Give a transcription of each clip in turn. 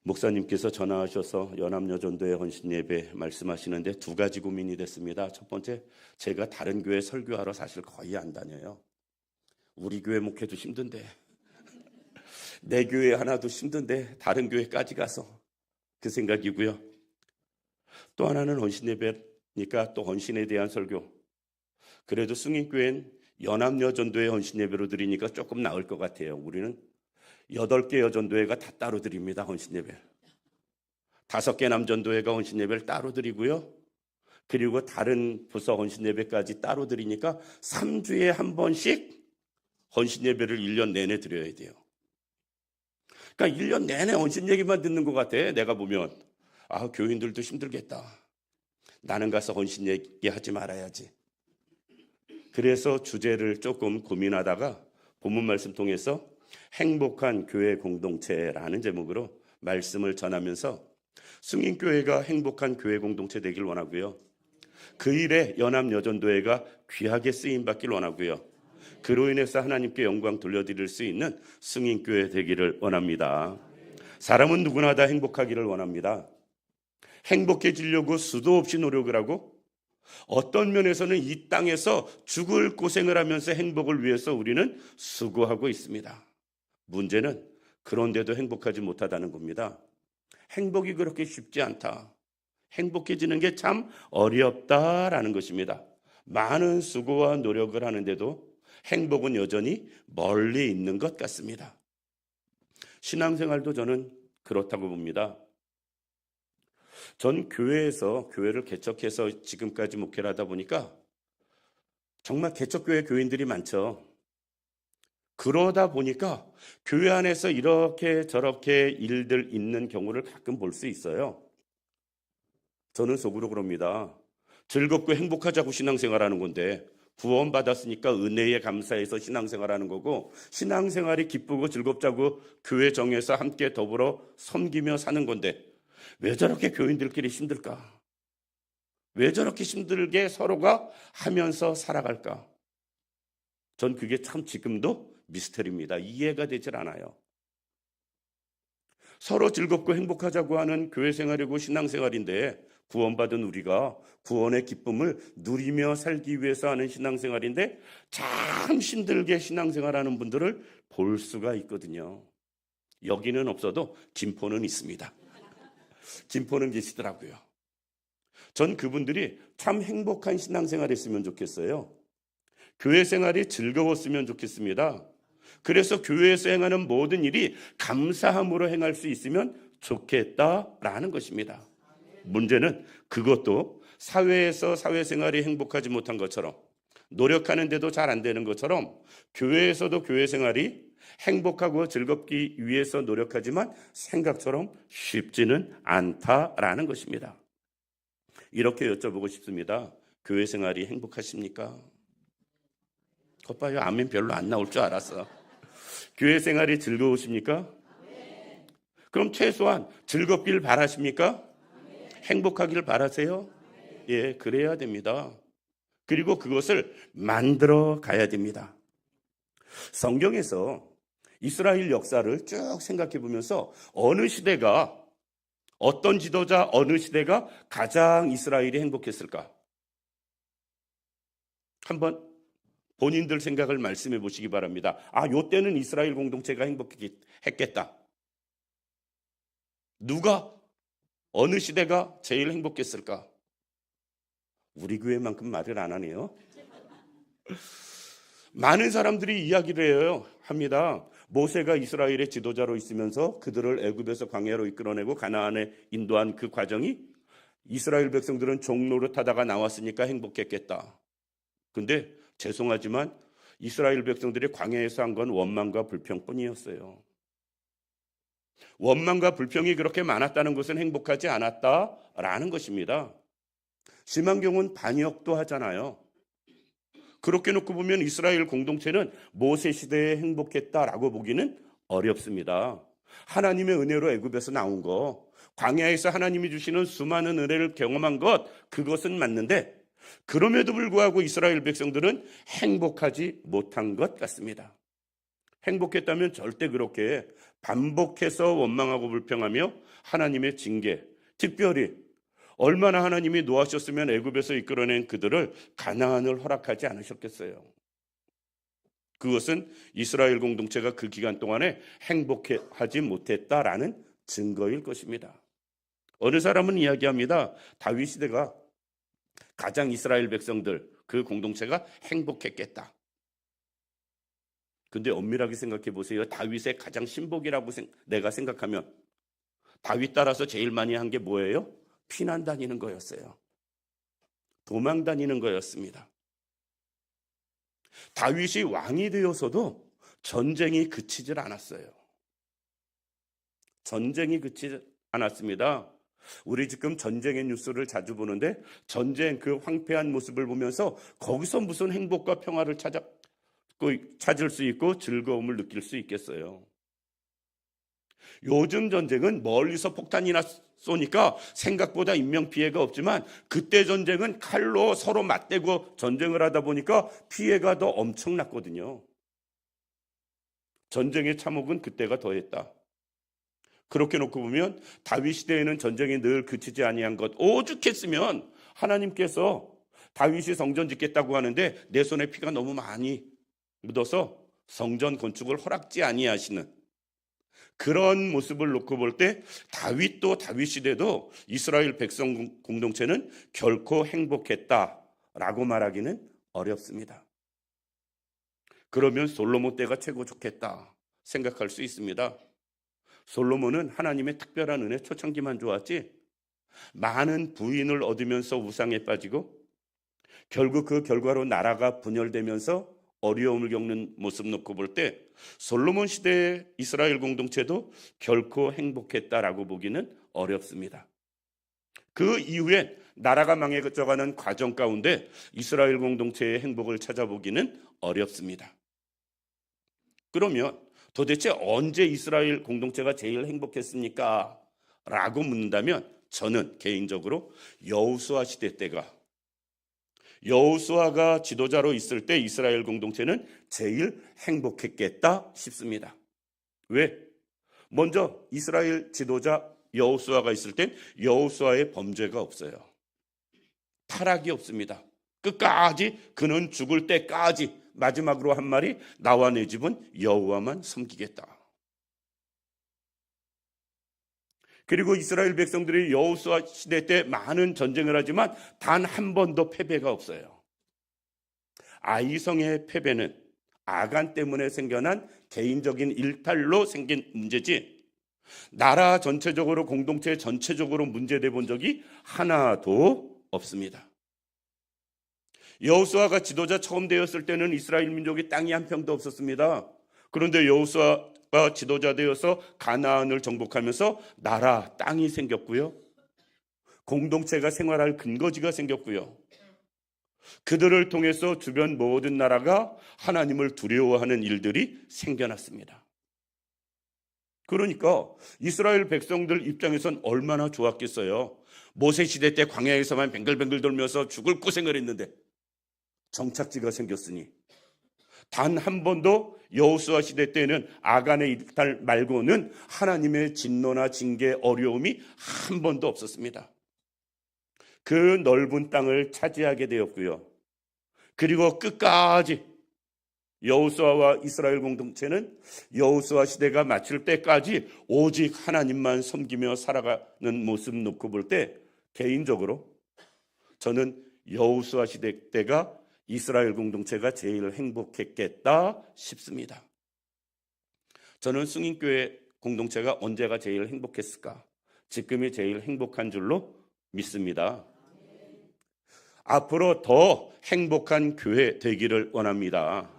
목사님께서 전화하셔서 연합여전도회 헌신예배 말씀하시는데 두 가지 고민이 됐습니다. 첫 번째, 제가 다른 교회 설교하러 사실 거의 안 다녀요. 우리 교회 목회도 힘든데, 내 교회 하나도 힘든데 다른 교회까지 가서, 그 생각이고요. 또 하나는 헌신예배니까 또 헌신에 대한 설교. 그래도 승인교회는 연합여전도회 헌신예배로 드리니까 조금 나을 것 같아요. 우리는 8개 여전도회가 다 따로 드립니다. 헌신예배. 5개 남전도회가 헌신예배를 따로 드리고요. 그리고 다른 부서 헌신예배까지 따로 드리니까 3주에 한 번씩 헌신예배를 1년 내내 드려야 돼요. 그러니까 1년 내내 헌신 얘기만 듣는 것 같아. 내가 보면 교인들도 힘들겠다. 나는 가서 헌신 얘기하지 말아야지. 그래서 주제를 조금 고민하다가 본문 말씀 통해서 행복한 교회 공동체라는 제목으로 말씀을 전하면서 승인교회가 행복한 교회 공동체 되길 원하고요. 그 일에 연합여전도회가 귀하게 쓰임받길 원하고요. 그로 인해서 하나님께 영광 돌려드릴 수 있는 승인교회 되기를 원합니다. 사람은 누구나 다 행복하기를 원합니다. 행복해지려고 수도 없이 노력을 하고 어떤 면에서는 이 땅에서 죽을 고생을 하면서 행복을 위해서 우리는 수고하고 있습니다. 문제는 그런데도 행복하지 못하다는 겁니다. 행복이 그렇게 쉽지 않다. 행복해지는 게 참 어렵다라는 것입니다. 많은 수고와 노력을 하는데도 행복은 여전히 멀리 있는 것 같습니다. 신앙생활도 저는 그렇다고 봅니다. 전 교회를 개척해서 지금까지 목회를 하다 보니까 정말 개척교회 교인들이 많죠. 그러다 보니까 교회 안에서 이렇게 저렇게 일들 있는 경우를 가끔 볼 수 있어요. 저는 속으로 그럽니다. 즐겁고 행복하자고 신앙생활하는 건데 구원받았으니까 은혜에 감사해서 신앙생활하는 거고, 신앙생활이 기쁘고 즐겁자고 교회 정에서 함께 더불어 섬기며 사는 건데 왜 저렇게 교인들끼리 힘들까? 왜 저렇게 힘들게 서로가 하면서 살아갈까? 전 그게 참 지금도 미스터리입니다. 이해가 되질 않아요. 서로 즐겁고 행복하자고 하는 교회 생활이고 신앙생활인데, 구원받은 우리가 구원의 기쁨을 누리며 살기 위해서 하는 신앙생활인데 참 힘들게 신앙생활하는 분들을 볼 수가 있거든요. 여기는 없어도 김포는 있습니다. 김포는 계시더라고요. 전 그분들이 참 행복한 신앙생활 했으면 좋겠어요. 교회 생활이 즐거웠으면 좋겠습니다. 그래서 교회에서 행하는 모든 일이 감사함으로 행할 수 있으면 좋겠다라는 것입니다. 문제는 그것도 사회에서 사회생활이 행복하지 못한 것처럼, 노력하는데도 잘 안 되는 것처럼 교회에서도 교회생활이 행복하고 즐겁기 위해서 노력하지만 생각처럼 쉽지는 않다라는 것입니다. 이렇게 여쭤보고 싶습니다. 교회 생활이 행복하십니까? 것 봐요. 아멘 별로 안 나올 줄 알았어. 교회 생활이 즐거우십니까? 그럼 최소한 즐겁길 바라십니까? 행복하길 바라세요? 예, 그래야 됩니다. 그리고 그것을 만들어 가야 됩니다. 성경에서 이스라엘 역사를 쭉 생각해 보면서 어느 시대가, 어떤 지도자, 어느 시대가 가장 이스라엘이 행복했을까? 한번 본인들 생각을 말씀해 보시기 바랍니다. 요때는 이스라엘 공동체가 행복했겠다. 누가, 어느 시대가 제일 행복했을까? 우리 교회만큼 말을 안 하네요. 많은 사람들이 이야기를 합니다. 모세가 이스라엘의 지도자로 있으면서 그들을 애굽에서 광야로 이끌어내고 가나안에 인도한 그 과정이 이스라엘 백성들은 종노릇하다가 나왔으니까 행복했겠다. 근데 죄송하지만 이스라엘 백성들이 광야에서 한 건 원망과 불평뿐이었어요. 원망과 불평이 그렇게 많았다는 것은 행복하지 않았다라는 것입니다. 심한 경우는 반역도 하잖아요. 그렇게 놓고 보면 이스라엘 공동체는 모세 시대에 행복했다라고 보기는 어렵습니다. 하나님의 은혜로 애굽에서 나온 거, 광야에서 하나님이 주시는 수많은 은혜를 경험한 것, 그것은 맞는데 그럼에도 불구하고 이스라엘 백성들은 행복하지 못한 것 같습니다. 행복했다면 절대 그렇게 반복해서 원망하고 불평하며 하나님의 징계, 특별히 얼마나 하나님이 노하셨으면 애굽에서 이끌어낸 그들을 가나안을 허락하지 않으셨겠어요. 그것은 이스라엘 공동체가 그 기간 동안에 행복하지 못했다라는 증거일 것입니다. 어느 사람은 이야기합니다. 다윗 시대가 가장 이스라엘 백성들 그 공동체가 행복했겠다. 근데 엄밀하게 생각해 보세요. 다윗의 가장 신복이라고 내가 생각하면 다윗 따라서 제일 많이 한 게 뭐예요? 피난 다니는 거였어요. 도망 다니는 거였습니다. 다윗이 왕이 되어서도 전쟁이 그치질 않았어요. 전쟁이 그치지 않았습니다. 우리 지금 전쟁의 뉴스를 자주 보는데 전쟁 그 황폐한 모습을 보면서 거기서 무슨 행복과 평화를 찾을 수 있고 즐거움을 느낄 수 있겠어요. 요즘 전쟁은 멀리서 폭탄이나 쏘니까 생각보다 인명피해가 없지만 그때 전쟁은 칼로 서로 맞대고 전쟁을 하다 보니까 피해가 더 엄청났거든요. 전쟁의 참혹은 그때가 더했다. 그렇게 놓고 보면 다윗 시대에는 전쟁이 늘 그치지 아니한 것, 오죽했으면 하나님께서 다윗이 성전 짓겠다고 하는데 내 손에 피가 너무 많이 묻어서 성전 건축을 허락지 아니하시는 그런 모습을 놓고 볼 때 다윗도 다윗 시대도 이스라엘 백성 공동체는 결코 행복했다라고 말하기는 어렵습니다. 그러면 솔로몬 때가 최고 좋겠다 생각할 수 있습니다. 솔로몬은 하나님의 특별한 은혜 초창기만 좋았지 많은 부인을 얻으면서 우상에 빠지고 결국 그 결과로 나라가 분열되면서 어려움을 겪는 모습 놓고 볼 때 솔로몬 시대의 이스라엘 공동체도 결코 행복했다라고 보기는 어렵습니다. 그 이후에 나라가 망해져가는 과정 가운데 이스라엘 공동체의 행복을 찾아보기는 어렵습니다. 그러면 도대체 언제 이스라엘 공동체가 제일 행복했습니까? 라고 묻는다면 저는 개인적으로 여호수아 시대 때가 여호수아가 지도자로 있을 때 이스라엘 공동체는 제일 행복했겠다 싶습니다. 왜? 먼저 이스라엘 지도자 여호수아가 있을 땐 여호수아의 범죄가 없어요. 타락이 없습니다. 끝까지 그는 죽을 때까지 마지막으로 한 말이 나와 내 집은 여호와만 섬기겠다. 그리고 이스라엘 백성들이 여호수아 시대 때 많은 전쟁을 하지만 단 한 번도 패배가 없어요. 아이성의 패배는 아간 때문에 생겨난 개인적인 일탈로 생긴 문제지 나라 전체적으로 공동체 전체적으로 문제돼 본 적이 하나도 없습니다. 여호수아가 지도자 처음 되었을 때는 이스라엘 민족이 땅이 한 평도 없었습니다. 그런데 여호수아가 지도자 되어서 가나안을 정복하면서 나라, 땅이 생겼고요. 공동체가 생활할 근거지가 생겼고요. 그들을 통해서 주변 모든 나라가 하나님을 두려워하는 일들이 생겨났습니다. 그러니까 이스라엘 백성들 입장에선 얼마나 좋았겠어요. 모세 시대 때 광야에서만 뱅글뱅글 돌면서 죽을 고생을 했는데 정착지가 생겼으니 단 한 번도 여호수아 시대 때는 아간의 일탈 말고는 하나님의 진노나 징계, 어려움이 한 번도 없었습니다. 그 넓은 땅을 차지하게 되었고요. 그리고 끝까지 여호수아와 이스라엘 공동체는 여호수아 시대가 마칠 때까지 오직 하나님만 섬기며 살아가는 모습 놓고 볼 때 개인적으로 저는 여호수아 시대 때가 이스라엘 공동체가 제일 행복했겠다 싶습니다. 저는 승인교회 공동체가 언제가 제일 행복했을까? 지금이 제일 행복한 줄로 믿습니다. 앞으로 더 행복한 교회 되기를 원합니다.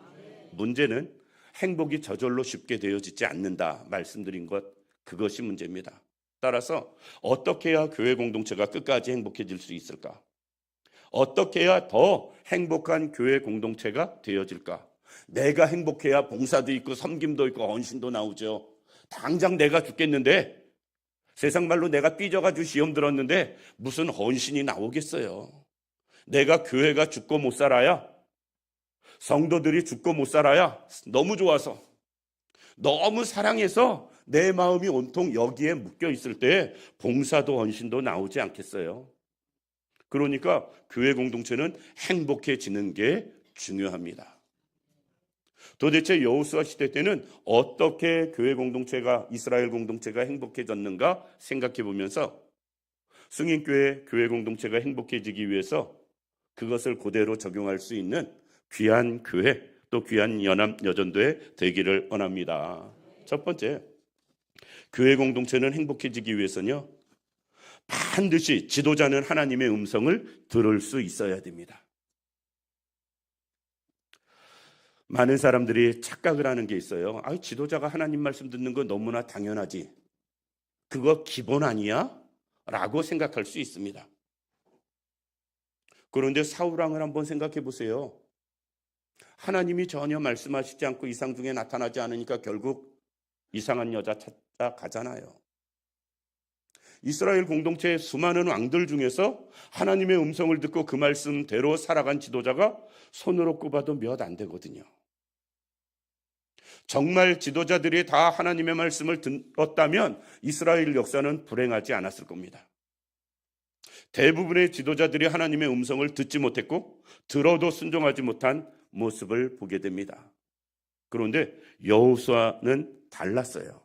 문제는 행복이 저절로 쉽게 되어지지 않는다 말씀드린 것, 그것이 문제입니다. 따라서 어떻게 해야 교회 공동체가 끝까지 행복해질 수 있을까? 어떻게 해야 더 행복한 교회 공동체가 되어질까? 내가 행복해야 봉사도 있고 섬김도 있고 헌신도 나오죠. 당장 내가 죽겠는데 세상 말로 내가 삐져가지고 시험 들었는데 무슨 헌신이 나오겠어요. 내가 교회가 죽고 못 살아야, 성도들이 죽고 못 살아야 너무 좋아서 너무 사랑해서 내 마음이 온통 여기에 묶여 있을 때 봉사도 헌신도 나오지 않겠어요? 그러니까 교회 공동체는 행복해지는 게 중요합니다. 도대체 여호수아 시대 때는 어떻게 교회 공동체가, 이스라엘 공동체가 행복해졌는가 생각해 보면서 승인교회 교회 공동체가 행복해지기 위해서 그것을 그대로 적용할 수 있는 귀한 교회, 또 귀한 연합여전도회 되기를 원합니다. 첫 번째, 교회 공동체는 행복해지기 위해서는요, 반드시 지도자는 하나님의 음성을 들을 수 있어야 됩니다. 많은 사람들이 착각을 하는 게 있어요. 지도자가 하나님 말씀 듣는 건 너무나 당연하지, 그거 기본 아니야? 라고 생각할 수 있습니다. 그런데 사울왕을 한번 생각해 보세요. 하나님이 전혀 말씀하시지 않고 이상 중에 나타나지 않으니까 결국 이상한 여자 찾아 가잖아요. 이스라엘 공동체의 수많은 왕들 중에서 하나님의 음성을 듣고 그 말씀대로 살아간 지도자가 손으로 꼽아도 몇 안 되거든요. 정말 지도자들이 다 하나님의 말씀을 들었다면 이스라엘 역사는 불행하지 않았을 겁니다. 대부분의 지도자들이 하나님의 음성을 듣지 못했고 들어도 순종하지 못한 모습을 보게 됩니다. 그런데 여호수아는 달랐어요.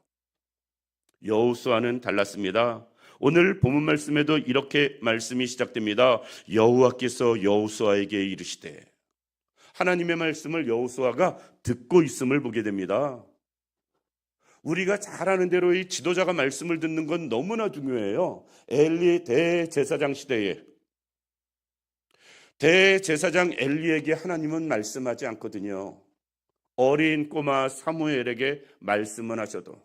여호수아는 달랐습니다. 오늘 본문 말씀에도 이렇게 말씀이 시작됩니다. 여호와께서 여호수아에게 이르시되, 하나님의 말씀을 여호수아가 듣고 있음을 보게 됩니다. 우리가 잘 아는 대로 이 지도자가 말씀을 듣는 건 너무나 중요해요. 엘리 대제사장 시대에 대제사장 엘리에게 하나님은 말씀하지 않거든요. 어린 꼬마 사무엘에게 말씀은 하셔도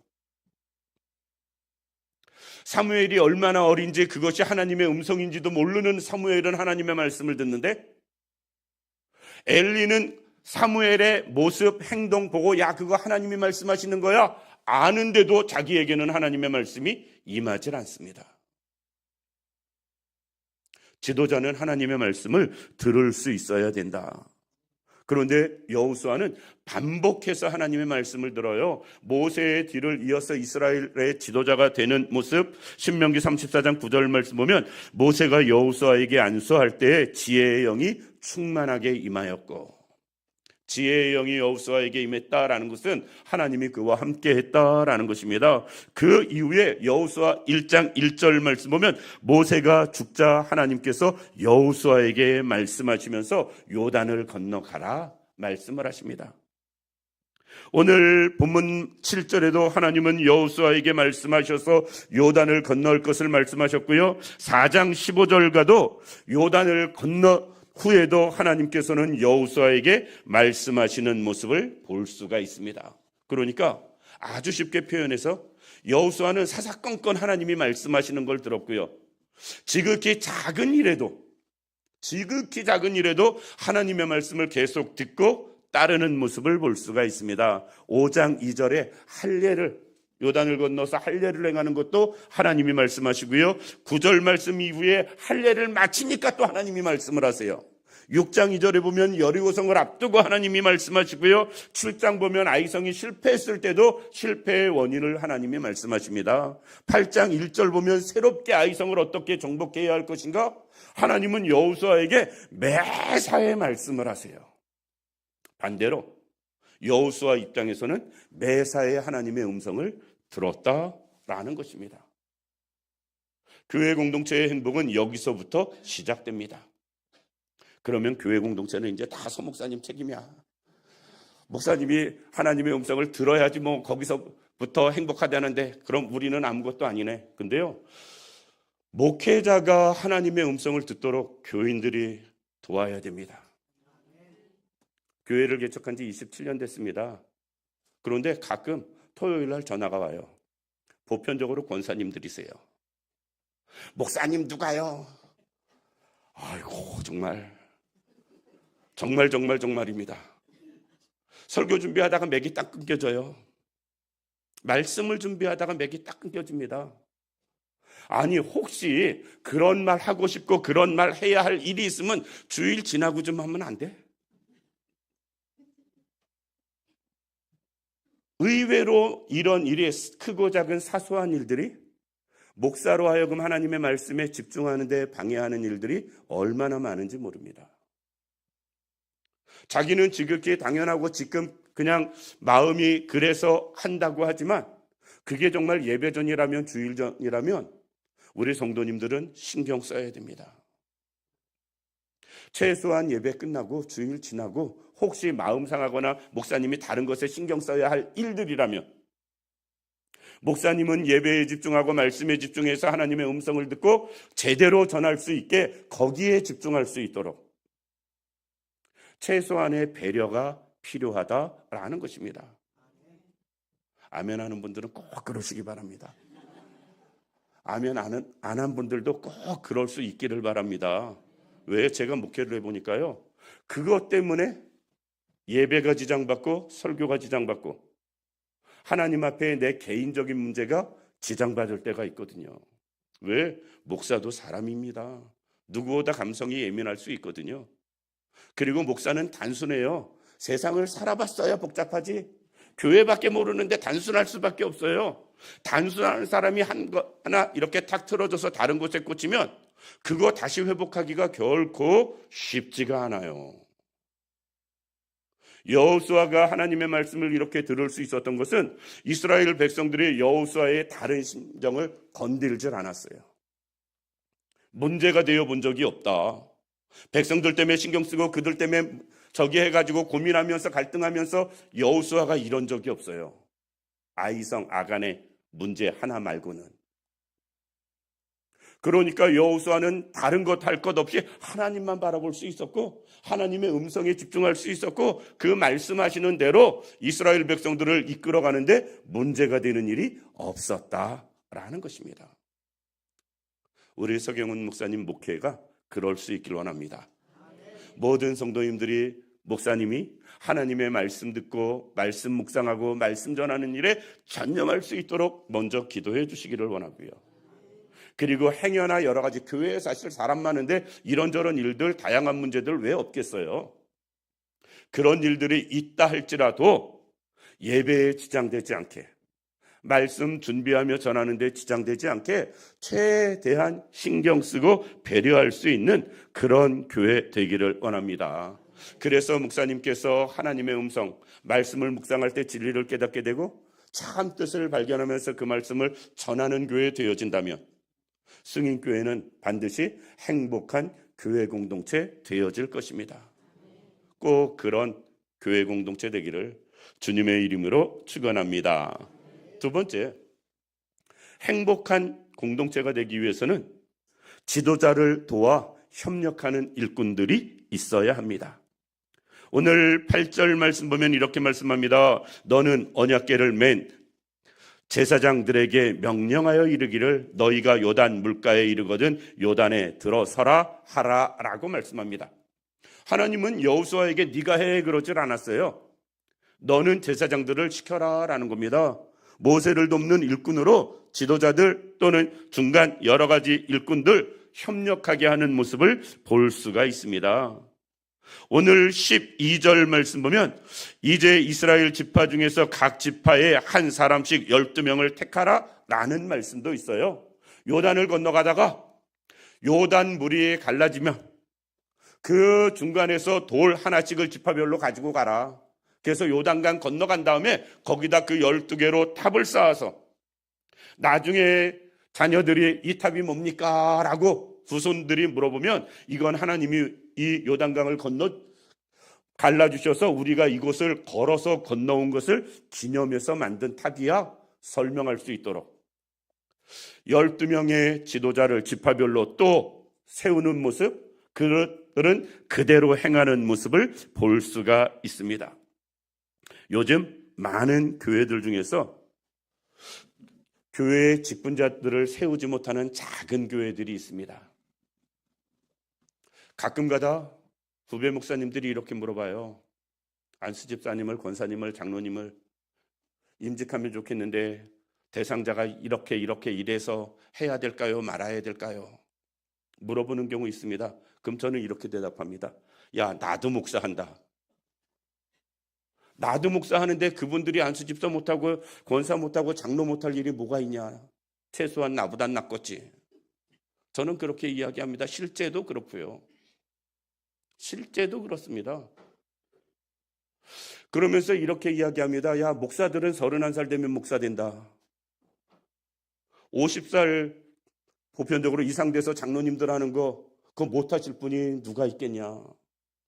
사무엘이 얼마나 어린지 그것이 하나님의 음성인지도 모르는 사무엘은 하나님의 말씀을 듣는데, 엘리는 사무엘의 모습, 행동 보고 야 그거 하나님이 말씀하시는 거야 아는데도 자기에게는 하나님의 말씀이 임하지 않습니다. 지도자는 하나님의 말씀을 들을 수 있어야 된다. 그런데 여호수아는 반복해서 하나님의 말씀을 들어요. 모세의 뒤를 이어서 이스라엘의 지도자가 되는 모습, 신명기 34장 9절 말씀 보면 모세가 여호수아에게 안수할 때 지혜의 영이 충만하게 임하였고, 지혜의 영이 여호수아에게 임했다라는 것은 하나님이 그와 함께 했다라는 것입니다. 그 이후에 여호수아 1장 1절 말씀 보면 모세가 죽자 하나님께서 여호수아에게 말씀하시면서 요단을 건너가라 말씀을 하십니다. 오늘 본문 7절에도 하나님은 여호수아에게 말씀하셔서 요단을 건널 것을 말씀하셨고요. 4장 15절과도 요단을 건너 후에도 하나님께서는 여호수아에게 말씀하시는 모습을 볼 수가 있습니다. 그러니까 아주 쉽게 표현해서 여호수아는 사사건건 하나님이 말씀하시는 걸 들었고요. 지극히 작은 일에도 하나님의 말씀을 계속 듣고 따르는 모습을 볼 수가 있습니다. 5장 2절에 할례를, 요단을 건너서 할례를 행하는 것도 하나님이 말씀하시고요. 9절 말씀 이후에 할례를 마치니까 또 하나님이 말씀을 하세요. 6장 2절에 보면 여리고성을 앞두고 하나님이 말씀하시고요. 7장 보면 아이성이 실패했을 때도 실패의 원인을 하나님이 말씀하십니다. 8장 1절 보면 새롭게 아이성을 어떻게 정복해야 할 것인가? 하나님은 여호수아에게 매사에 말씀을 하세요. 반대로 여호수아 입장에서는 매사에 하나님의 음성을 들었다라는 것입니다. 교회 공동체의 행복은 여기서부터 시작됩니다. 그러면 교회 공동체는 이제 다 소목사님 책임이야. 목사님이 하나님의 음성을 들어야지 뭐 거기서부터 행복하다는데 그럼 우리는 아무것도 아니네. 근데요, 목회자가 하나님의 음성을 듣도록 교인들이 도와야 됩니다. 교회를 개척한 지 27년 됐습니다. 그런데 가끔 토요일 날 전화가 와요. 보편적으로 권사님들이세요. 목사님 누가요? 아이고 정말입니다. 설교 준비하다가 맥이 딱 끊겨져요. 말씀을 준비하다가 맥이 딱 끊겨집니다. 아니 혹시 그런 말 하고 싶고 그런 말 해야 할 일이 있으면 주일 지나고 좀 하면 안 돼? 의외로 이런 일이 크고 작은 사소한 일들이 목사로 하여금 하나님의 말씀에 집중하는 데 방해하는 일들이 얼마나 많은지 모릅니다. 자기는 지극히 당연하고 지금 그냥 마음이 그래서 한다고 하지만 그게 정말 예배 전이라면 주일 전이라면 우리 성도님들은 신경 써야 됩니다. 최소한 예배 끝나고 주일 지나고 혹시 마음 상하거나 목사님이 다른 것에 신경 써야 할 일들이라면 목사님은 예배에 집중하고 말씀에 집중해서 하나님의 음성을 듣고 제대로 전할 수 있게 거기에 집중할 수 있도록 최소한의 배려가 필요하다라는 것입니다. 아멘 하는 분들은 꼭 그러시기 바랍니다. 아멘 안 한 분들도 꼭 그럴 수 있기를 바랍니다. 왜? 제가 목회를 해보니까요, 그것 때문에 예배가 지장받고 설교가 지장받고 하나님 앞에 내 개인적인 문제가 지장받을 때가 있거든요. 왜? 목사도 사람입니다. 누구보다 감성이 예민할 수 있거든요. 그리고 목사는 단순해요. 세상을 살아봤어야 복잡하지. 교회밖에 모르는데 단순할 수밖에 없어요. 단순한 사람이 하나 이렇게 탁 틀어져서 다른 곳에 꽂히면 그거 다시 회복하기가 결코 쉽지가 않아요. 여호수아가 하나님의 말씀을 이렇게 들을 수 있었던 것은 이스라엘 백성들이 여호수아의 다른 심정을 건들질 않았어요. 문제가 되어 본 적이 없다. 백성들 때문에 신경 쓰고 그들 때문에 저기 해가지고 고민하면서 갈등하면서 여호수아가 이런 적이 없어요. 아이성 아간의 문제 하나 말고는. 그러니까 여호수아는 다른 것 할 것 없이 하나님만 바라볼 수 있었고 하나님의 음성에 집중할 수 있었고 그 말씀하시는 대로 이스라엘 백성들을 이끌어가는데 문제가 되는 일이 없었다라는 것입니다. 우리 서경훈 목사님 목회가 그럴 수 있길 원합니다. 모든 성도님들이 목사님이 하나님의 말씀 듣고 말씀 묵상하고 말씀 전하는 일에 전념할 수 있도록 먼저 기도해 주시기를 원하고요. 그리고 행여나 여러 가지 교회에 사실 사람 많은데 이런저런 일들 다양한 문제들 왜 없겠어요? 그런 일들이 있다 할지라도 예배에 지장되지 않게 말씀 준비하며 전하는 데 지장되지 않게 최대한 신경 쓰고 배려할 수 있는 그런 교회 되기를 원합니다. 그래서 목사님께서 하나님의 음성, 말씀을 묵상할 때 진리를 깨닫게 되고 참 뜻을 발견하면서 그 말씀을 전하는 교회 되어진다면 승인교회는 반드시 행복한 교회 공동체 되어질 것입니다. 꼭 그런 교회 공동체 되기를 주님의 이름으로 축원합니다. 두 번째, 행복한 공동체가 되기 위해서는 지도자를 도와 협력하는 일꾼들이 있어야 합니다. 오늘 8절 말씀 보면 이렇게 말씀합니다. 너는 언약궤를 맨 제사장들에게 명령하여 이르기를 너희가 요단 물가에 이르거든 요단에 들어서라 하라 라고 말씀합니다. 하나님은 여호수아에게 네가 해 그러질 않았어요. 너는 제사장들을 시켜라 라는 겁니다. 모세를 돕는 일꾼으로 지도자들 또는 중간 여러 가지 일꾼들 협력하게 하는 모습을 볼 수가 있습니다. 오늘 12절 말씀 보면 이제 이스라엘 지파 중에서 각 지파에 한 사람씩 12명을 택하라 라는 말씀도 있어요. 요단을 건너가다가 요단 물이 갈라지면 그 중간에서 돌 하나씩을 지파별로 가지고 가라. 그래서 요단강 건너간 다음에 거기다 그 12개로 탑을 쌓아서 나중에 자녀들이 이 탑이 뭡니까? 라고 후손들이 물어보면 이건 하나님이 이 요단강을 갈라주셔서 우리가 이곳을 걸어서 건너온 것을 기념해서 만든 탑이야 설명할 수 있도록 12명의 지도자를 지파별로 또 세우는 모습, 그들은 그대로 행하는 모습을 볼 수가 있습니다. 요즘 많은 교회들 중에서 교회의 직분자들을 세우지 못하는 작은 교회들이 있습니다. 가끔가다 후배 목사님들이 이렇게 물어봐요. 안수 집사님을, 권사님을, 장로님을 임직하면 좋겠는데 대상자가 이렇게 이래서 해야 될까요? 말아야 될까요? 물어보는 경우 있습니다. 그럼 저는 이렇게 대답합니다. 야, 나도 목사한다. 나도 목사 하는데 그분들이 안수집사 못하고 권사 못하고 장로 못할 일이 뭐가 있냐. 최소한 나보단 낫겠지. 저는 그렇게 이야기합니다. 실제도 그렇고요. 실제도 그렇습니다. 그러면서 이렇게 이야기합니다. 야, 목사들은 31살 되면 목사 된다. 50살 보편적으로 이상 돼서 장로님들 하는 거 그거 못하실 분이 누가 있겠냐.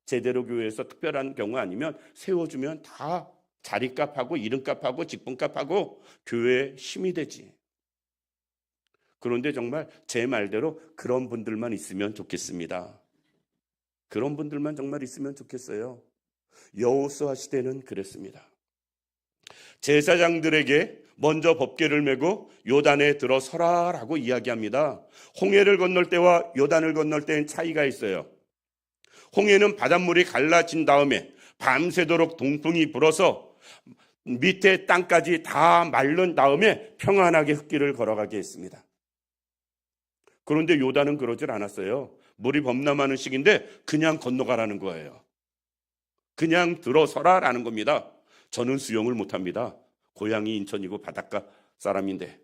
제대로 교회에서 특별한 경우 아니면 세워주면 다 자리값하고 이름값하고 직분값하고 교회에 힘이 되지. 그런데 정말 제 말대로 그런 분들만 있으면 좋겠습니다. 그런 분들만 정말 있으면 좋겠어요. 여호수아 시대는 그랬습니다. 제사장들에게 먼저 법궤를 메고 요단에 들어서라라고 이야기합니다. 홍해를 건널 때와 요단을 건널 때는 차이가 있어요. 홍해는 바닷물이 갈라진 다음에 밤새도록 동풍이 불어서 밑에 땅까지 다 마른 다음에 평안하게 흙길을 걸어가게 했습니다. 그런데 요단은 그러질 않았어요. 물이 범람하는 시기인데 그냥 건너가라는 거예요. 그냥 들어서라라는 겁니다. 저는 수영을 못합니다. 고향이 인천이고 바닷가 사람인데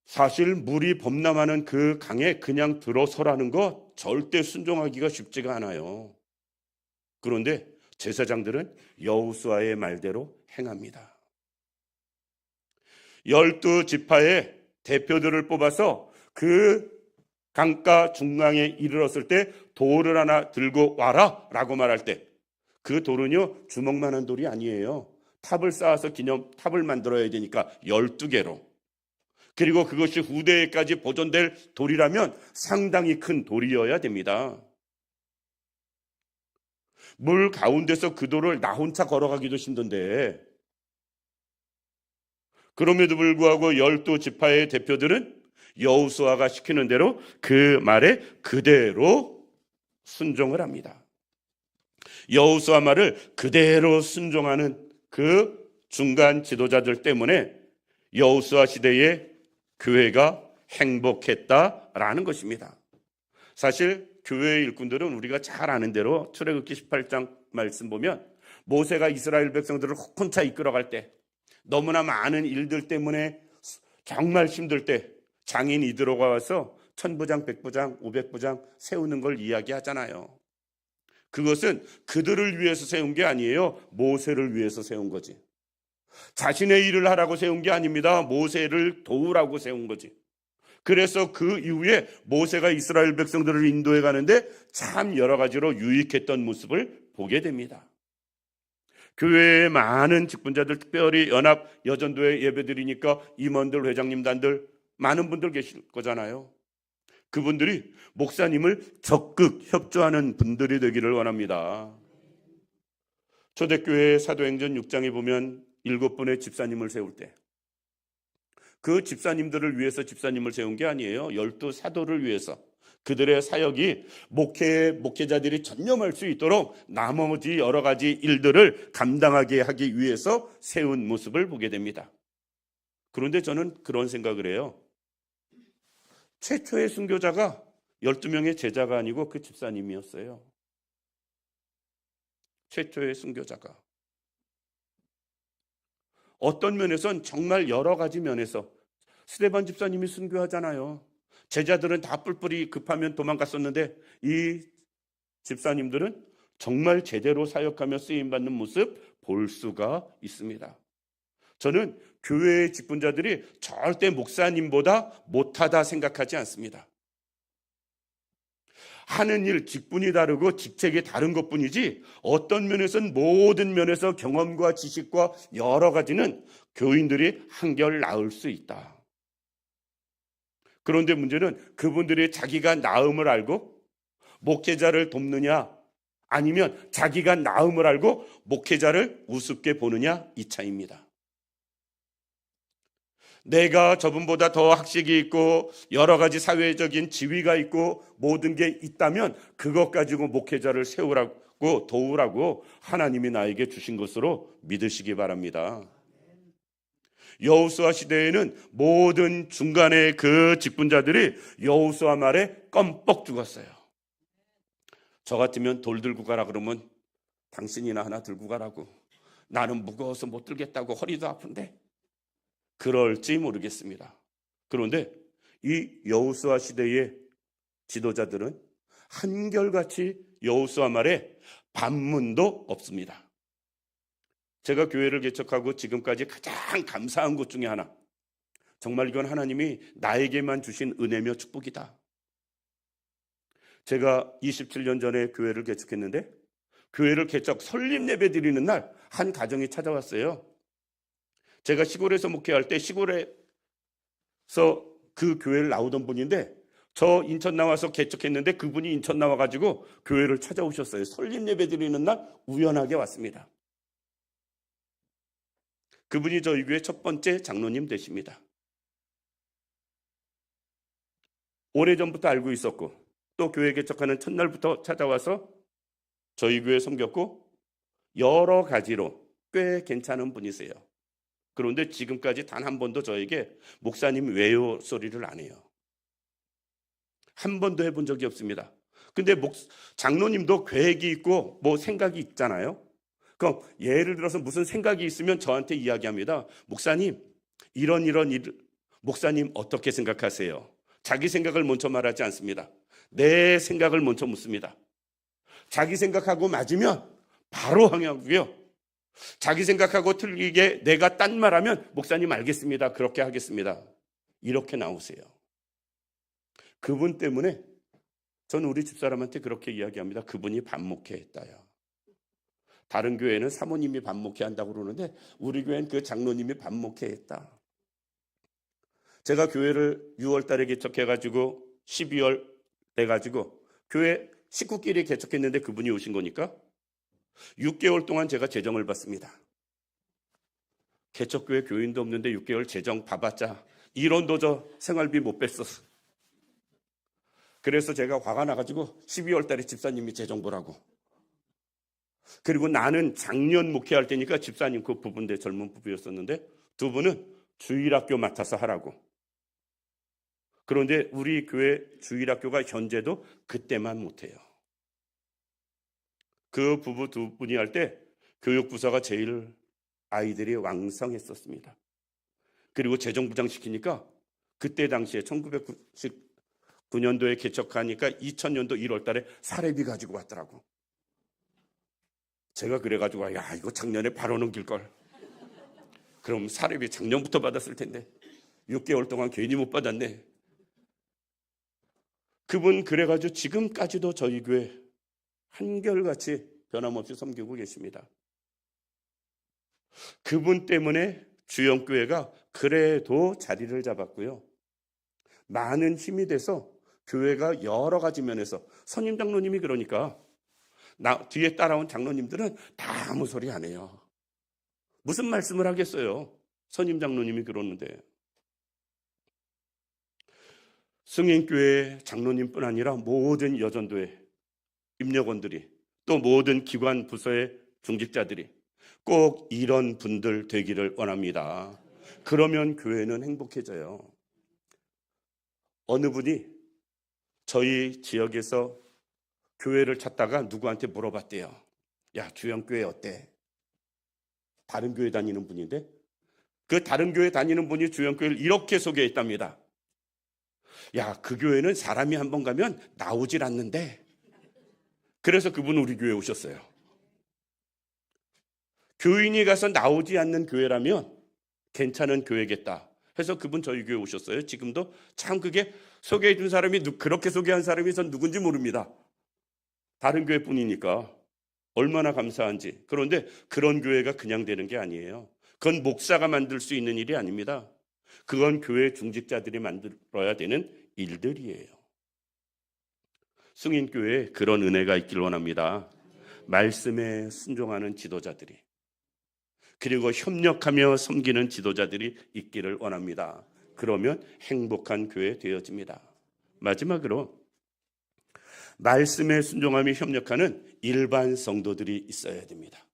사실 물이 범람하는 그 강에 그냥 들어서라는 거 절대 순종하기가 쉽지가 않아요. 그런데 제사장들은 여호수아의 말대로 행합니다. 12지파의 대표들을 뽑아서 그 강가 중앙에 이르렀을 때 돌을 하나 들고 와라 라고 말할 때 그 돌은요 주먹만한 돌이 아니에요. 탑을 쌓아서 기념탑을 만들어야 되니까 12개로. 그리고 그것이 후대에까지 보존될 돌이라면 상당히 큰 돌이어야 됩니다. 물 가운데서 그 돌을 나 혼자 걸어가기도 힘든데 그럼에도 불구하고 12지파의 대표들은 여호수아가 시키는 대로 그 말에 그대로 순종을 합니다. 여호수아 말을 그대로 순종하는 그 중간 지도자들 때문에 여호수아 시대의 교회가 행복했다라는 것입니다. 사실 교회의 일꾼들은 우리가 잘 아는 대로 출애굽기 18장 말씀 보면 모세가 이스라엘 백성들을 혼자 이끌어갈 때 너무나 많은 일들 때문에 정말 힘들 때 장인 이드로가 와서 천부장, 백부장, 500부장 세우는 걸 이야기하잖아요. 그것은 그들을 위해서 세운 게 아니에요. 모세를 위해서 세운 거지. 자신의 일을 하라고 세운 게 아닙니다. 모세를 도우라고 세운 거지. 그래서 그 이후에 모세가 이스라엘 백성들을 인도해 가는데 참 여러 가지로 유익했던 모습을 보게 됩니다. 교회에 많은 직분자들, 특별히 연합 여전도회 예배드리니까 임원들, 회장님단들 많은 분들 계실 거잖아요. 그분들이 목사님을 적극 협조하는 분들이 되기를 원합니다. 초대교회 사도행전 6장에 보면 7분의 집사님을 세울 때 그 집사님들을 위해서 집사님을 세운 게 아니에요. 12 사도를 위해서 그들의 사역이 목회자들이 전념할 수 있도록 나머지 여러 가지 일들을 감당하게 하기 위해서 세운 모습을 보게 됩니다. 그런데 저는 그런 생각을 해요. 최초의 순교자가 12명의 제자가 아니고 그 집사님이었어요. 최초의 순교자가. 어떤 면에선 정말 여러 가지 면에서 스데반 집사님이 순교하잖아요. 제자들은 다 뿔뿔이 급하면 도망갔었는데 이 집사님들은 정말 제대로 사역하며 쓰임받는 모습 볼 수가 있습니다. 저는 교회의 직분자들이 절대 목사님보다 못하다 생각하지 않습니다. 하는 일, 직분이 다르고 직책이 다른 것뿐이지 어떤 면에서는 모든 면에서 경험과 지식과 여러 가지는 교인들이 한결 나을 수 있다. 그런데 문제는 그분들이 자기가 나음을 알고 목회자를 돕느냐 아니면 자기가 나음을 알고 목회자를 우습게 보느냐 이 차이입니다. 내가 저분보다 더 학식이 있고 여러 가지 사회적인 지위가 있고 모든 게 있다면 그것 가지고 목회자를 세우라고 도우라고 하나님이 나에게 주신 것으로 믿으시기 바랍니다. 여호수아 시대에는 모든 중간의 그 직분자들이 여호수아 말에 껌뻑 죽었어요. 저 같으면 돌 들고 가라 그러면 당신이나 하나 들고 가라고. 나는 무거워서 못 들겠다고, 허리도 아픈데. 그럴지 모르겠습니다. 그런데 이 여호수아 시대의 지도자들은 한결같이 여호수아 말에 반문도 없습니다. 제가 교회를 개척하고 지금까지 가장 감사한 것 중에 하나, 정말 이건 하나님이 나에게만 주신 은혜며 축복이다. 제가 27년 전에 교회를 개척했는데, 교회를 개척 설립 예배 드리는 날 한 가정이 찾아왔어요. 제가 시골에서 목회할 때 시골에서 그 교회를 나오던 분인데, 저 인천 나와서 개척했는데 그분이 인천 나와가지고 교회를 찾아오셨어요. 설립 예배 드리는 날 우연하게 왔습니다. 그분이 저희 교회 첫 번째 장로님 되십니다. 오래전부터 알고 있었고, 또 교회 개척하는 첫날부터 찾아와서 저희 교회 섬겼고, 여러 가지로 꽤 괜찮은 분이세요. 그런데 지금까지 단 한 번도 저에게 목사님 왜요 소리를 안 해요. 한 번도 해본 적이 없습니다. 근데 장로님도 계획이 있고 뭐 생각이 있잖아요. 그럼 예를 들어서 무슨 생각이 있으면 저한테 이야기합니다. 목사님, 이런 일, 목사님 어떻게 생각하세요? 자기 생각을 먼저 말하지 않습니다. 내 생각을 먼저 묻습니다. 자기 생각하고 맞으면 바로 항의하고요. 자기 생각하고 틀리게 내가 딴 말하면 목사님 알겠습니다. 그렇게 하겠습니다. 이렇게 나오세요. 그분 때문에 저는 우리 집사람한테 그렇게 이야기합니다. 그분이 반목회했다요. 다른 교회는 사모님이 반목회한다고 그러는데 우리 교회는 그 장로님이 반목회했다. 제가 교회를 6월 달에 개척해가지고 12월 돼가지고 교회 식구끼리 개척했는데 그분이 오신 거니까 6개월 동안 제가 재정을 받습니다. 개척교회 교인도 없는데 6개월 재정 봐봤자 1원도 저 생활비 못 뺐었어. 그래서 제가 화가 나가지고 12월 달에 집사님이 재정 보라고. 그리고 나는 작년 목회할 때니까 집사님 그 부부인데 젊은 부부였었는데 두 분은 주일학교 맡아서 하라고. 그런데 우리 교회 주일학교가 현재도 그때만 못해요. 그 부부 두 분이 할 때 교육부서가 제일 아이들이 왕성했었습니다. 그리고 재정부장 시키니까 그때 당시에 1999년도에 개척하니까 2000년도 1월 달에 사례비 가지고 왔더라고. 제가 그래가지고 야 이거 작년에 바로 넘길걸. 그럼 사례비 작년부터 받았을 텐데 6개월 동안 괜히 못 받았네. 그분 그래가지고 지금까지도 저희 교회 한결같이 변함없이 섬기고 계십니다. 그분 때문에 주영교회가 그래도 자리를 잡았고요. 많은 힘이 돼서 교회가 여러 가지 면에서 선임 장로님이 그러니까 뒤에 따라온 장로님들은 다 아무 소리 안 해요. 무슨 말씀을 하겠어요. 선임 장로님이 그러는데. 승인교회 장로님뿐 아니라 모든 여전도회 임력원들이 또 모든 기관 부서의 중직자들이 꼭 이런 분들 되기를 원합니다. 그러면 교회는 행복해져요. 어느 분이 저희 지역에서 교회를 찾다가 누구한테 물어봤대요. 야, 주영교회 어때? 다른 교회 다니는 분인데 그 다른 교회 다니는 분이 주영교회를 이렇게 소개했답니다. 야, 그 교회는 사람이 한 번 가면 나오질 않는데. 그래서 그분 우리 교회에 오셨어요. 교인이 가서 나오지 않는 교회라면 괜찮은 교회겠다 해서 그분 저희 교회에 오셨어요. 지금도 참 그게 소개해 준 사람이 그렇게 소개한 사람이 전 누군지 모릅니다. 다른 교회뿐이니까 얼마나 감사한지. 그런데 그런 교회가 그냥 되는 게 아니에요. 그건 목사가 만들 수 있는 일이 아닙니다. 그건 교회 중직자들이 만들어야 되는 일들이에요. 승인교회에 그런 은혜가 있길 원합니다. 말씀에 순종하는 지도자들이, 그리고 협력하며 섬기는 지도자들이 있기를 원합니다. 그러면 행복한 교회 되어집니다. 마지막으로 말씀에 순종하며 협력하는 일반 성도들이 있어야 됩니다.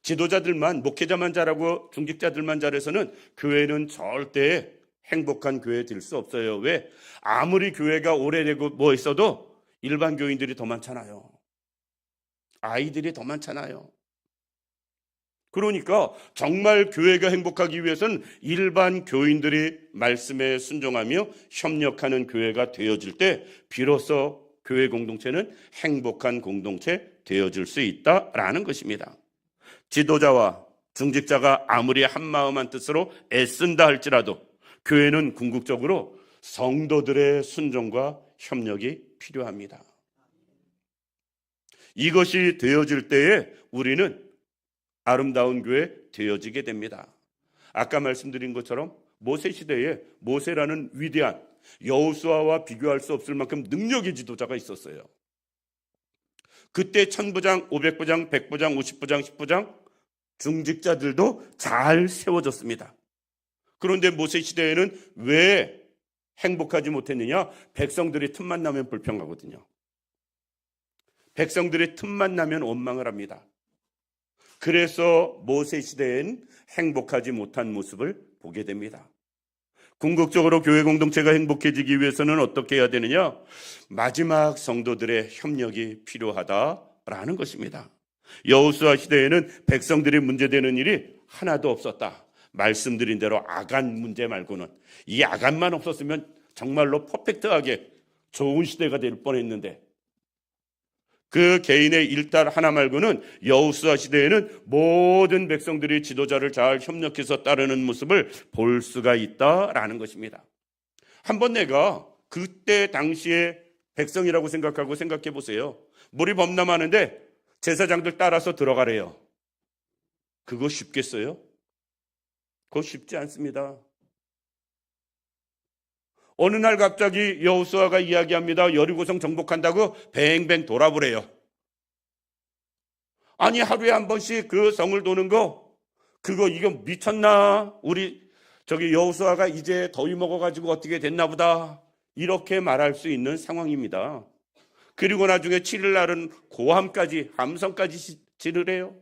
지도자들만, 목회자만 잘하고 중직자들만 잘해서는 교회는 절대 행복한 교회 될 수 없어요. 왜? 아무리 교회가 오래되고 뭐 있어도 일반 교인들이 더 많잖아요. 아이들이 더 많잖아요. 그러니까 정말 교회가 행복하기 위해서는 일반 교인들이 말씀에 순종하며 협력하는 교회가 되어질 때 비로소 교회 공동체는 행복한 공동체 되어질 수 있다라는 것입니다. 지도자와 중직자가 아무리 한마음 한뜻으로 애쓴다 할지라도 교회는 궁극적으로 성도들의 순종과 협력이 필요합니다. 이것이 되어질 때에 우리는 아름다운 교회 되어지게 됩니다. 아까 말씀드린 것처럼 모세 시대에 모세라는 위대한 여호수아와 비교할 수 없을 만큼 능력의 지도자가 있었어요. 그때 1000부장, 500부장, 100부장, 50부장, 10부장 중직자들도 잘 세워졌습니다. 그런데 모세 시대에는 왜 행복하지 못했느냐? 백성들이 틈만 나면 불평하거든요. 백성들이 틈만 나면 원망을 합니다. 그래서 모세 시대엔 행복하지 못한 모습을 보게 됩니다. 궁극적으로 교회 공동체가 행복해지기 위해서는 어떻게 해야 되느냐? 마지막 성도들의 협력이 필요하다라는 것입니다. 여호수아 시대에는 백성들이 문제되는 일이 하나도 없었다. 말씀드린 대로 아간 문제 말고는, 이 아간만 없었으면 정말로 퍼펙트하게 좋은 시대가 될 뻔했는데, 그 개인의 일탈 하나 말고는 여호수아 시대에는 모든 백성들이 지도자를 잘 협력해서 따르는 모습을 볼 수가 있다라는 것입니다. 한번 내가 그때 당시에 백성이라고 생각하고 생각해 보세요. 물이 범람하는데 제사장들 따라서 들어가래요. 그거 쉽겠어요? 그거 쉽지 않습니다. 어느 날 갑자기 여호수아가 이야기합니다. 여리고성 정복한다고 뱅뱅 돌아보래요. 아니, 하루에 한 번씩 그 성을 도는 거, 그거 이거 미쳤나? 우리 여호수아가 이제 더위 먹어가지고 어떻게 됐나 보다, 이렇게 말할 수 있는 상황입니다. 그리고 나중에 7일 날은 고함까지, 함성까지 지르래요.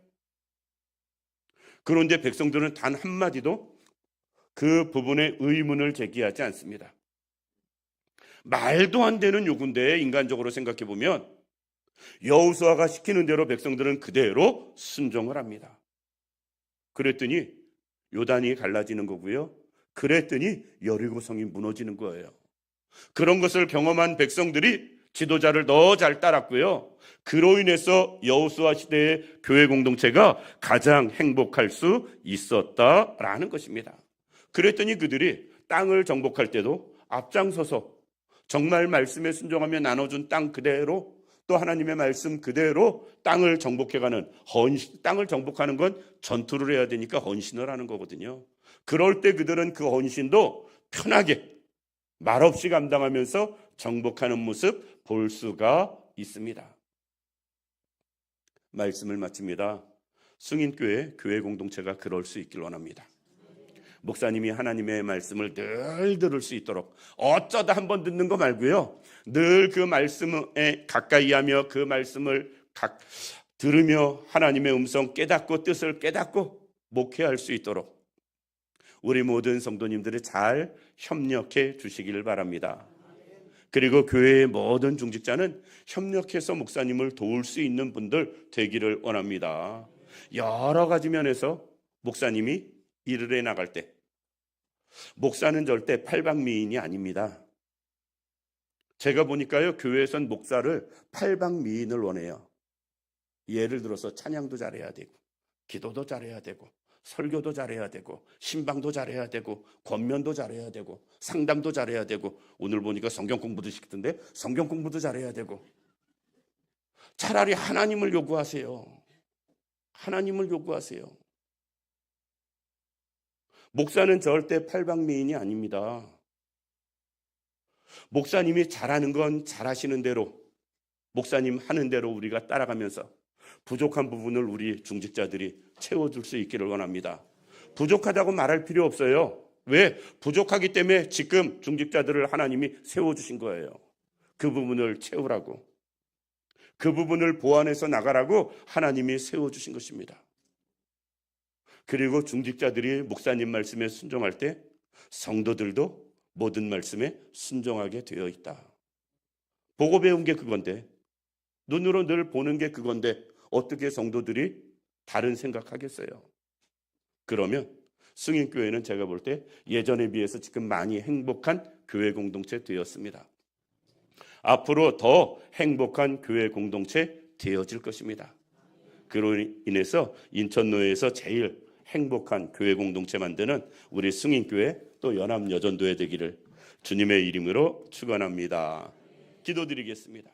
그런데 백성들은 단 한마디도 그 부분에 의문을 제기하지 않습니다. 말도 안 되는 요구인데 인간적으로 생각해 보면 여호수아가 시키는 대로 백성들은 그대로 순종을 합니다. 그랬더니 요단이 갈라지는 거고요. 그랬더니 여리고성이 무너지는 거예요. 그런 것을 경험한 백성들이 지도자를 더 잘 따랐고요. 그로 인해서 여호수아 시대의 교회 공동체가 가장 행복할 수 있었다라는 것입니다. 그랬더니 그들이 땅을 정복할 때도 앞장서서 정말 말씀에 순종하며 나눠준 땅 그대로, 또 하나님의 말씀 그대로 땅을 정복해가는 헌신, 땅을 정복하는 건 전투를 해야 되니까 헌신을 하는 거거든요. 그럴 때 그들은 그 헌신도 편하게 말없이 감당하면서 정복하는 모습 볼 수가 있습니다. 말씀을 마칩니다. 승인교회 교회 공동체가 그럴 수 있길 원합니다. 목사님이 하나님의 말씀을 늘 들을 수 있도록, 어쩌다 한번 듣는 거 말고요, 늘 그 말씀에 가까이 하며 그 말씀을 들으며 하나님의 음성 깨닫고 뜻을 깨닫고 목회할 수 있도록 우리 모든 성도님들이 잘 협력해 주시기를 바랍니다. 그리고 교회의 모든 중직자는 협력해서 목사님을 도울 수 있는 분들 되기를 원합니다. 여러 가지 면에서 목사님이 일을 해 나갈 때, 목사는 절대 팔방미인이 아닙니다. 제가 보니까요, 교회에선 목사를 팔방미인을 원해요. 예를 들어서 찬양도 잘해야 되고, 기도도 잘해야 되고, 설교도 잘해야 되고, 신방도 잘해야 되고, 권면도 잘해야 되고, 상담도 잘해야 되고, 오늘 보니까 성경 공부도 시키던데 성경 공부도 잘해야 되고. 차라리 하나님을 요구하세요. 하나님을 요구하세요. 목사는 절대 팔방미인이 아닙니다. 목사님이 잘하는 건 잘하시는 대로, 목사님 하는 대로 우리가 따라가면서 부족한 부분을 우리 중직자들이 채워줄 수 있기를 원합니다. 부족하다고 말할 필요 없어요. 왜? 부족하기 때문에 지금 중직자들을 하나님이 세워주신 거예요. 그 부분을 채우라고, 그 부분을 보완해서 나가라고 하나님이 세워주신 것입니다. 그리고 중직자들이 목사님 말씀에 순종할 때 성도들도 모든 말씀에 순종하게 되어 있다. 보고 배운 게 그건데, 눈으로 늘 보는 게 그건데 어떻게 성도들이 다른 생각하겠어요? 그러면 승인교회는 제가 볼 때 예전에 비해서 지금 많이 행복한 교회 공동체 되었습니다. 앞으로 더 행복한 교회 공동체 되어질 것입니다. 그로 인해서 인천노예에서 제일 행복한 교회 공동체 만드는 우리 승인교회 또 연합여전도회 되기를 주님의 이름으로 축원합니다. 기도드리겠습니다.